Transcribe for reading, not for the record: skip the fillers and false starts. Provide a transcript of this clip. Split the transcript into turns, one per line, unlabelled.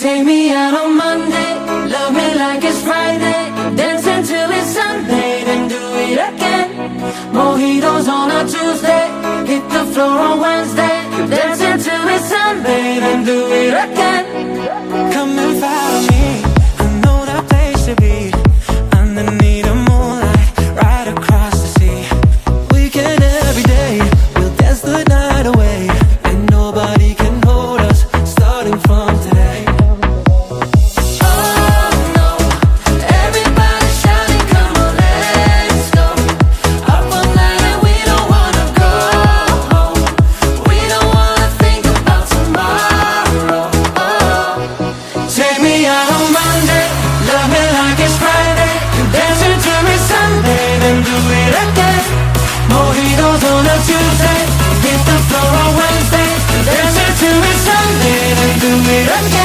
Take me out on Monday, love me like it's Friday, dance until it's Sunday, then do it again. Mojitos on a Tuesday, hit the floor on Wednesday, dance until it's Sunday, then do it again.
Come and follow me, I know that place to be, underneath the moonlight, right across the sea. Weekend every day, we'll dance the night away, and nobody can hold us, starting from today.
Tuesday, hit the floor on Wednesday, dance until it's Sunday, then do it again.